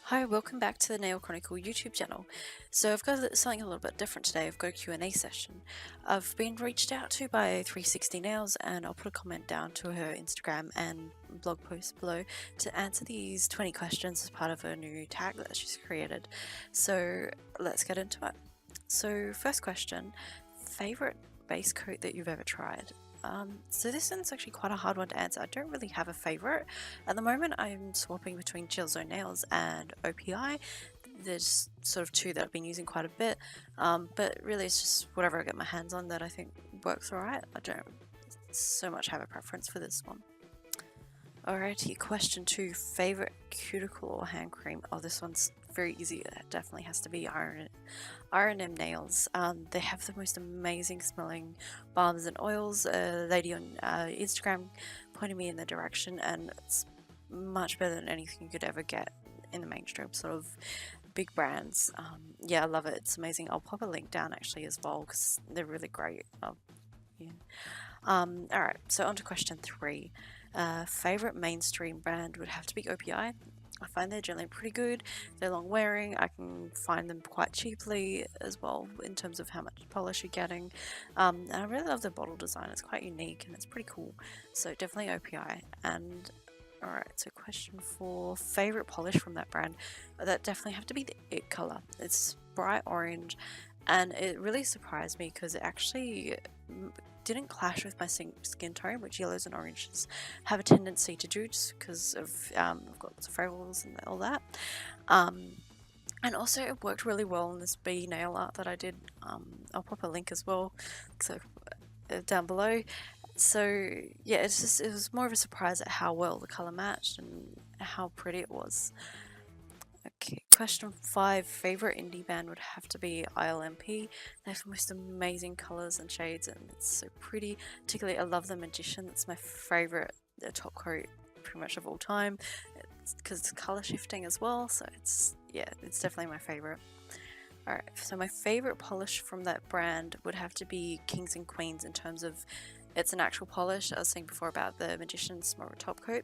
Hi, welcome back to the Nail Chronicle YouTube channel. So I've got something a little bit different today. I've got a Q&A session. I've been reached out to by 360 Nails, and I'll put a comment down to her Instagram and blog post below to answer these 20 questions as part of a new tag that she's created. So let's get into it. So first question, favorite base coat that you've ever tried? So this one's actually quite a hard one to answer. I don't really have a favorite. At the moment, I'm swapping between Chill Zone Nails and OPI. There's sort of two that I've been using quite a bit, but really it's just whatever I get my hands on that I think works alright. I don't so much have a preference for this one. Alrighty, question 2, favorite cuticle or hand cream? Oh, this one's very easy. It definitely has to be R&M Nails. They have the most amazing smelling balms and oils. A lady on Instagram pointed me in the direction, and it's much better than anything you could ever get in the mainstream sort of big brands. Yeah, I love it. It's amazing. I'll pop a link down actually as well because they're really great. Yeah. Alright, so on to question 3. Favorite mainstream brand would have to be OPI. I find they're generally pretty good. They're long wearing. I can find them quite cheaply as well in terms of how much polish you're getting. And I really love the bottle design. It's quite unique and it's pretty cool. So definitely OPI. And alright, so question 4, favorite polish from that brand. That definitely have to be the It color. It's bright orange, and it really surprised me because it actually didn't clash with my skin tone, which yellows and oranges have a tendency to do just because of I've got lots of freckles and all that. And also it worked really well in this bee nail art that I did. I'll pop a link as well, so down below. So yeah, it was more of a surprise at how well the color matched and how pretty it was. Okay, question 5, favorite indie band would have to be ILMP. They have the most amazing colors and shades, and it's so pretty. Particularly, I love the Magician. It's my favorite top coat pretty much of all time. Because it's color shifting as well, so it's definitely my favorite. Alright, so my favorite polish from that brand would have to be Kings and Queens in terms of it's an actual polish. I was saying before about the Magician's more of a top coat.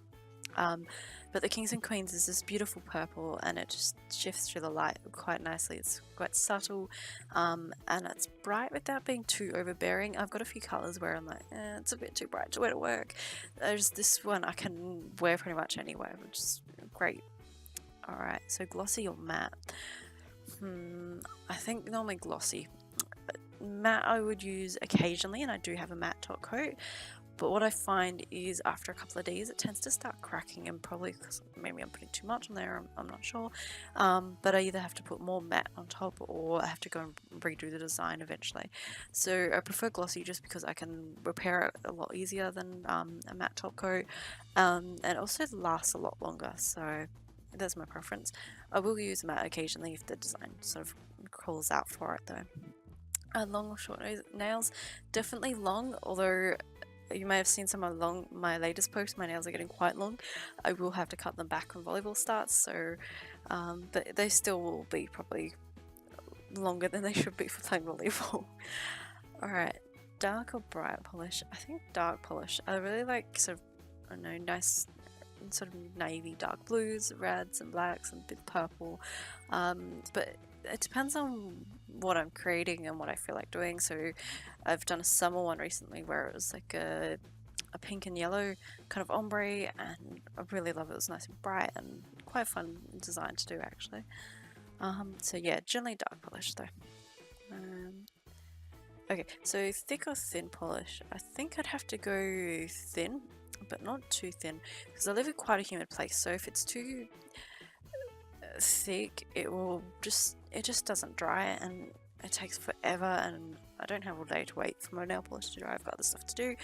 But the Kings and Queens is this beautiful purple, and it just shifts through the light quite nicely. It's quite subtle, and it's bright without being too overbearing. I've got a few colours where I'm like, it's a bit too bright to wear to work. There's this one I can wear pretty much anywhere, which is great. Alright, so glossy or matte? I think normally glossy. Matte I would use occasionally, and I do have a matte top coat. But what I find is after a couple of days it tends to start cracking, and probably because maybe I'm putting too much on there, I'm not sure. But I either have to put more matte on top or I have to go and redo the design eventually. So I prefer glossy just because I can repair it a lot easier than a matte top coat, and also it lasts a lot longer. So that's my preference. I will use matte occasionally if the design sort of calls out for it though. Long or short nails? Definitely long, although you may have seen some of my latest posts, my nails are getting quite long. I will have to cut them back when volleyball starts, so but they still will be probably longer than they should be for playing volleyball. Alright, dark or bright polish? I think dark polish. I really like sort of, I don't know, nice sort of navy dark blues, reds and blacks and a bit purple, but it depends on what I'm creating and what I feel like doing. So I've done a summer one recently where it was like a pink and yellow kind of ombre, and I really love it. It was nice and bright and quite a fun design to do actually. So yeah, generally dark polish though. Okay, so thick or thin polish? I think I'd have to go thin, but not too thin, because I live in quite a humid place, so if it's too thick it just doesn't dry, and it takes forever, and I don't have all day to wait for my nail polish to dry. I've got other stuff to do.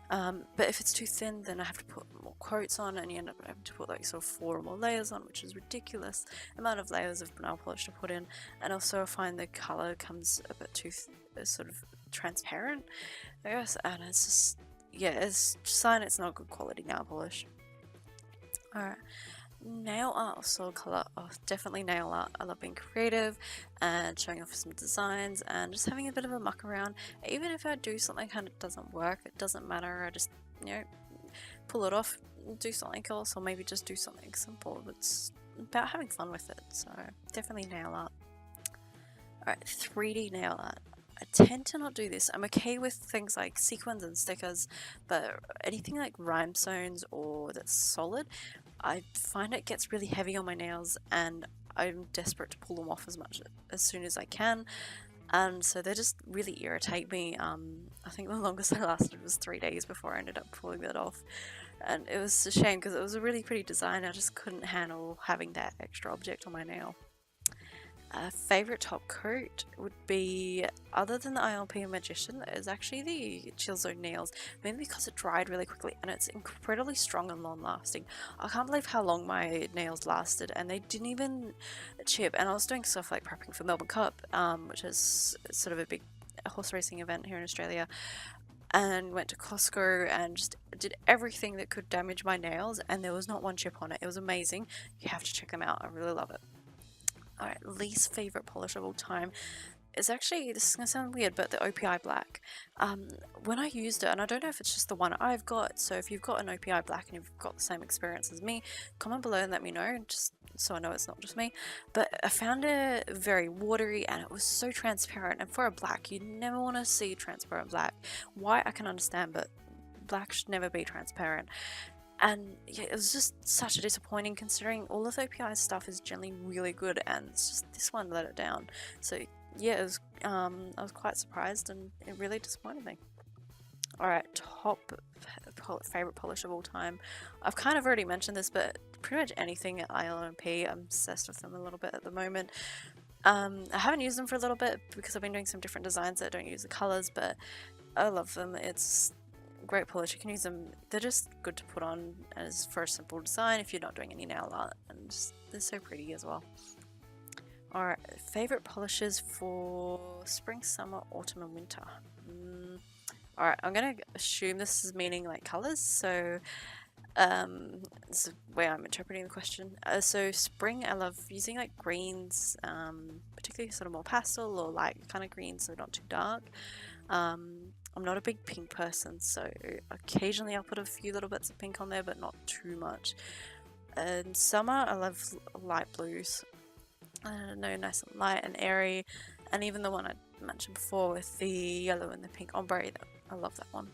But if it's too thin, then I have to put more coats on, and you end up having to put like sort of 4 or more layers on, which is ridiculous amount of layers of nail polish to put in. And also I find the color comes a bit too sort of transparent, I guess, and it's just, yeah, it's a sign it's not good quality nail polish. Alright, nail art or soil color? Oh, definitely nail art. I love being creative and showing off some designs and just having a bit of a muck around. Even if I do something kind of doesn't work, it doesn't matter. I just, you know, pull it off, do something else, or maybe just do something simple. It's about having fun with it. So definitely nail art. Alright, 3D nail art. I tend to not do this. I'm okay with things like sequins and stickers, but anything like rhinestones or that's solid, I find it gets really heavy on my nails, and I'm desperate to pull them off as soon as I can. And so they just really irritate me. I think the longest I lasted was 3 days before I ended up pulling that off, and it was a shame because it was a really pretty design. I just couldn't handle having that extra object on my nail. Favorite top coat would be, other than the ILP Magician, is actually the Chill Zone Nails, mainly because it dried really quickly and it's incredibly strong and long lasting. I can't believe how long my nails lasted, and they didn't even chip. And I was doing stuff like prepping for Melbourne Cup, which is sort of a big horse racing event here in Australia, and went to Costco and just did everything that could damage my nails, and there was not one chip on it. It was amazing. You have to check them out. I really love it. Alright, least favorite polish of all time is actually, this is going to sound weird, but the OPI Black. When I used it, and I don't know if it's just the one I've got, so if you've got an OPI Black and you've got the same experience as me, comment below and let me know, just so I know it's not just me. But I found it very watery, and it was so transparent, and for a black, you never want to see transparent black. White I can understand, but black should never be transparent. And yeah, it was just such a disappointing, considering all of the OPI stuff is generally really good, and it's just this one let it down. So yeah, it was, I was quite surprised, and it really disappointed me. Alright, top favorite polish of all time. I've kind of already mentioned this, but pretty much anything at ILMP, I'm obsessed with them a little bit at the moment. I haven't used them for a little bit because I've been doing some different designs that don't use the colours, but I love them. It's great polish. You can use them. They're just good to put on as for a simple design if you're not doing any nail art, and just, they're so pretty as well. Alright, favorite polishes for spring, summer, autumn and winter. Alright, I'm gonna assume this is meaning like colors, so this is where I'm interpreting the question. So spring, I love using like greens, particularly sort of more pastel or light kind of greens, so not too dark. I'm not a big pink person, so occasionally I'll put a few little bits of pink on there, but not too much. And summer, I love light blues. I don't know, nice and light and airy, and even the one I mentioned before with the yellow and the pink ombre, I love that one.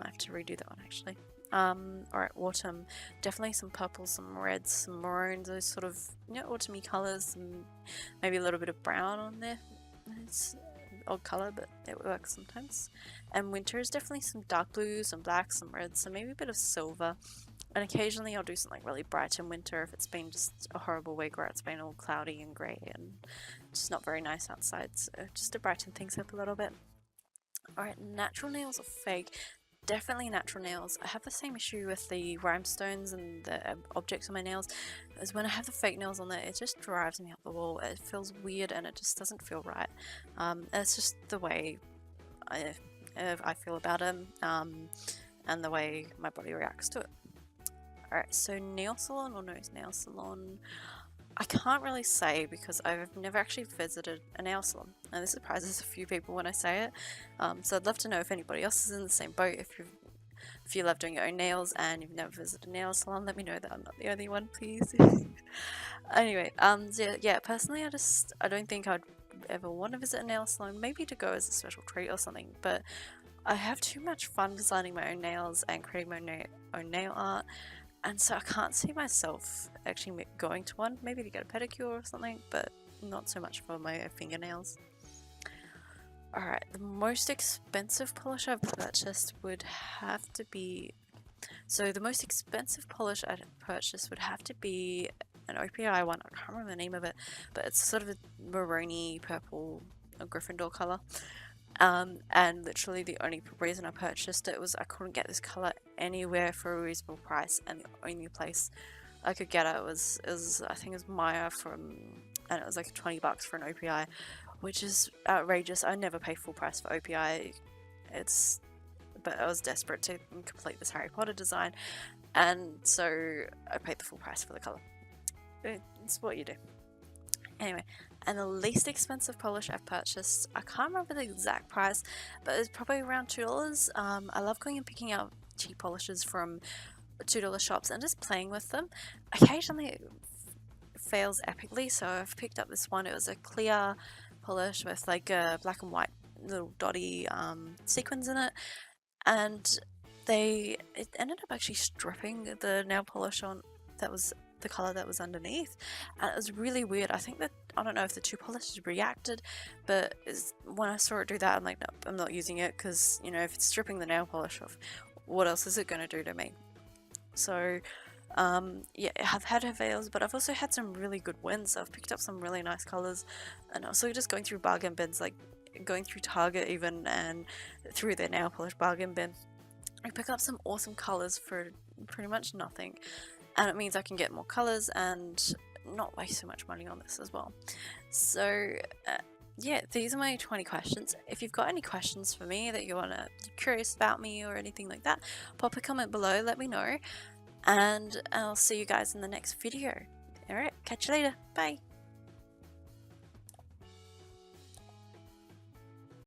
I have to redo that one actually. Alright, autumn, definitely some purples, some reds, some maroons, those sort of, you know, autumny colours, and maybe a little bit of brown on there. It's odd colour, but it works sometimes. And winter is definitely some dark blues, some blacks, some reds, so maybe a bit of silver. And occasionally I'll do something really bright in winter if it's been just a horrible week where it's been all cloudy and grey and just not very nice outside, so just to brighten things up a little bit. Alright, natural nails or fake? Definitely natural nails. I have the same issue with the rhinestones and the objects on my nails, as when I have the fake nails on there, it just drives me up the wall. It feels weird and it just doesn't feel right. It's just the way I feel about them, and the way my body reacts to it. Alright, so nail salon or no nail salon? I can't really say because I've never actually visited a nail salon, and this surprises a few people when I say it. So I'd love to know if anybody else is in the same boat. If you love doing your own nails and you've never visited a nail salon, let me know that I'm not the only one, please. Anyway, so yeah, personally, I don't think I'd ever want to visit a nail salon. Maybe to go as a special treat or something, but I have too much fun designing my own nails and creating my own nail art. And so I can't see myself actually going to one, maybe to get a pedicure or something, but not so much for my fingernails. Alright, the most expensive polish I've purchased would have to be... So the most expensive polish I'd purchased would have to be an OPI one. I can't remember the name of it, but it's sort of a maroony purple, a Gryffindor colour. And literally the only reason I purchased it was I couldn't get this colour anywhere for a reasonable price, and the only place I could get it was I think it was Maya and it was like $20 for an OPI, which is outrageous. I never pay full price for OPI. But I was desperate to complete this Harry Potter design, and so I paid the full price for the colour. It's what you do. Anyway, and the least expensive polish I've purchased, I can't remember the exact price, but it's probably around $2. I love going and picking out cheap polishes from $2 shops and just playing with them. Occasionally fails epically, so I've picked up this one. It was a clear polish with like a black and white little dotty sequins in it, and it ended up actually stripping the nail polish on that was the color that was underneath, and it was really weird. I think that, I don't know if the two polishes reacted, but when I saw it do that, I'm like, nope, I'm not using it, because you know, if it's stripping the nail polish off, what else is it going to do to me? So yeah, I've had her veils, but I've also had some really good wins. So I've picked up some really nice colors, and also just going through bargain bins, like going through Target even, and through their nail polish bargain bin, I pick up some awesome colors for pretty much nothing, and it means I can get more colors and not waste so much money on this as well. So yeah, these are my 20 questions. If you've got any questions for me that you're curious about me or anything like that, pop a comment below, let me know, and I'll see you guys in the next video. Alright, catch you later. Bye.